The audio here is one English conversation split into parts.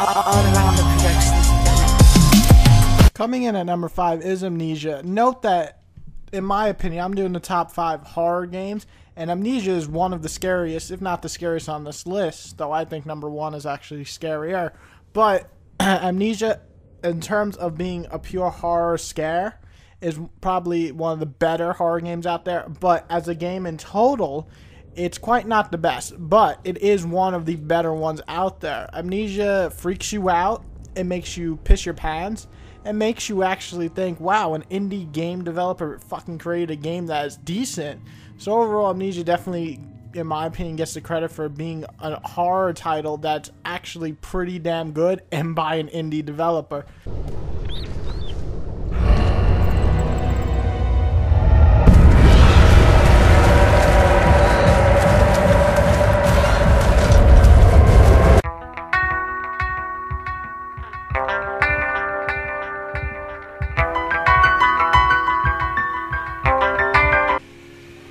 all around the productions. Coming in at number 5 is Amnesia. Note that, in my opinion, I'm doing the top 5 horror games, and Amnesia is one of the scariest, if not the scariest on this list, though I think number 1 is actually scarier. But Amnesia, in terms of being a pure horror scare, is probably one of the better horror games out there. But as a game in total, it's quite not the best, but it is one of the better ones out there. Amnesia freaks you out. It makes you piss your pants. It makes you actually think, wow, an indie game developer fucking created a game that is decent. So overall, Amnesia definitely, in my opinion, gets the credit for being a horror title that's actually pretty damn good and by an indie developer.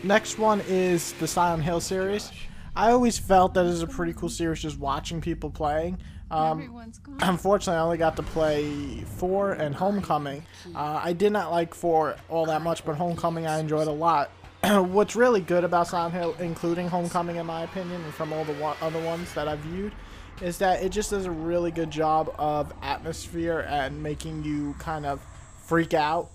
Next one is the Silent Hill series. I always felt that it was a pretty cool series just watching people playing. Unfortunately, I only got to play 4 and Homecoming. I did not like 4 all that much, but Homecoming I enjoyed a lot. What's really good about Silent Hill, including Homecoming in my opinion, and from all the other ones that I've viewed, is that it just does a really good job of atmosphere and making you kind of freak out.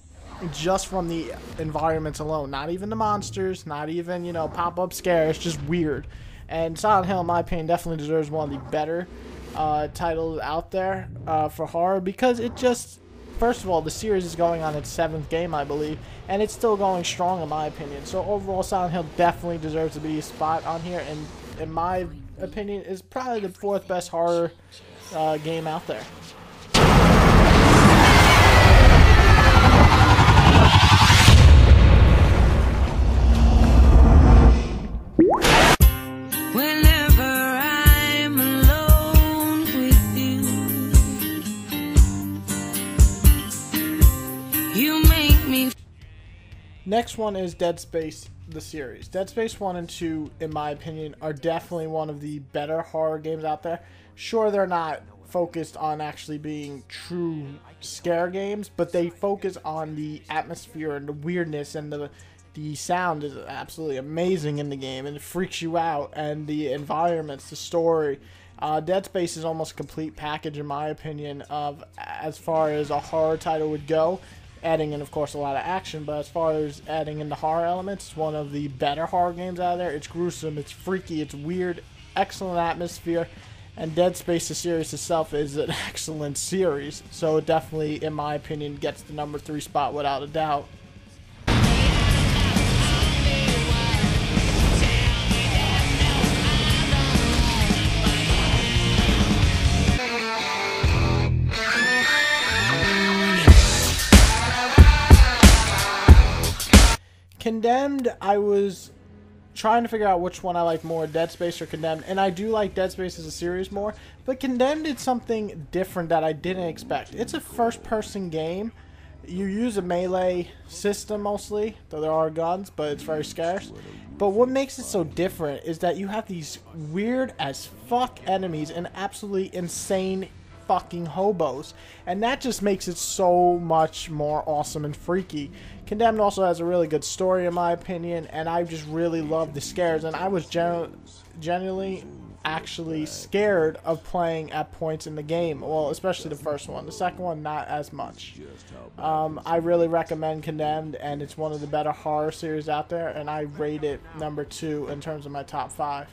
Just from the environments alone, not even the monsters, not even, you know, pop-up scares, just weird. And Silent Hill, in my opinion, definitely deserves one of the better titles out there for horror, because it just, first of all, the series is going on its 7th game, I believe, and it's still going strong in my opinion. So overall, Silent Hill definitely deserves to be a spot on here, and in my opinion, is probably the 4th best horror game out there. Next one is Dead Space, the series. Dead Space 1 and 2, in my opinion, are definitely one of the better horror games out there. Sure, they're not focused on actually being true scare games, but they focus on the atmosphere and the weirdness, and the sound is absolutely amazing in the game, and it freaks you out, and the environments, the story. Dead Space is almost a complete package, in my opinion, of as far as a horror title would go. Adding in, of course, a lot of action, but as far as adding in the horror elements, it's one of the better horror games out there. It's gruesome, it's freaky, it's weird, excellent atmosphere, and Dead Space, the series itself, is an excellent series. So it definitely, in my opinion, gets the number 3 spot without a doubt. Condemned, I was trying to figure out which one I like more, Dead Space or Condemned, and I do like Dead Space as a series more, but Condemned is something different that I didn't expect. It's a first-person game. You use a melee system mostly, though there are guns, but it's very scarce. But what makes it so different is that you have these weird as fuck enemies and absolutely insane fucking hobos, and that just makes it so much more awesome and freaky. Condemned also has a really good story in my opinion, and I just really love the scares, and I was genuinely actually scared of playing at points in the game. Well, especially the first one. The second one, not as much. I really recommend Condemned, and it's one of the better horror series out there, and I rate it number 2 in terms of my top 5.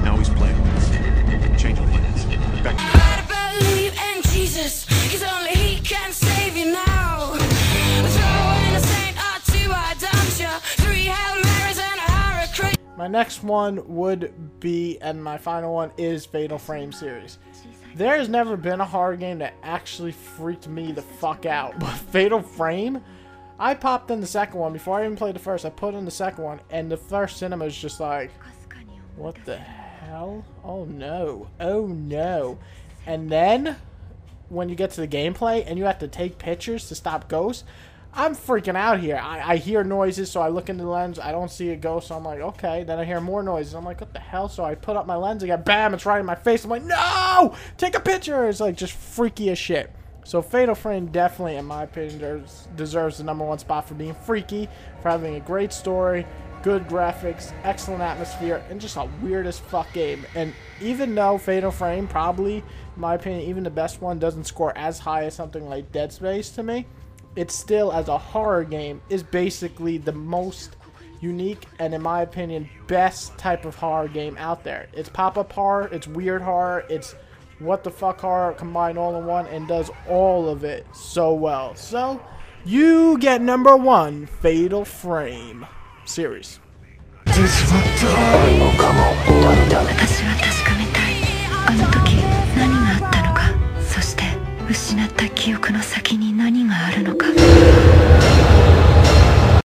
Now he's playing with us. Change of plans. Back to I believe in Jesus, 'cause only He can save you now. Throw in a saint or 2, I dump you. 3 Hail Marys and a hurricane. My next one would be, and my final one, is Fatal Frame series. There has never been a horror game that actually freaked me the fuck out, but Fatal Frame, I popped in the second one before I even played the first. I put in the second one, and the first cinema is just like, what the hell? Oh no, oh no. And then when you get to the gameplay and you have to take pictures to stop ghosts, I'm freaking out here. I hear noises, so I look into the lens. I don't see a ghost, so I'm like, okay. Then I hear more noises. I'm like, what the hell? So I put up my lens again. Bam, it's right in my face. I'm like, no! Take a picture! It's like just freaky as shit. So Fatal Frame definitely, in my opinion, deserves the #1 spot for being freaky, for having a great story, good graphics, excellent atmosphere, and just a weird as fuck game. And even though Fatal Frame probably, in my opinion, even the best one doesn't score as high as something like Dead Space to me, it still, as a horror game, is basically the most unique and, in my opinion, best type of horror game out there. It's pop-up horror, it's weird horror, it's what the fuck horror combined all in one, and does all of it so well. So, you get #1 Fatal Frame series. 私は確かめたい。あの時何があったのか、そして失った記憶の先に何があるのか。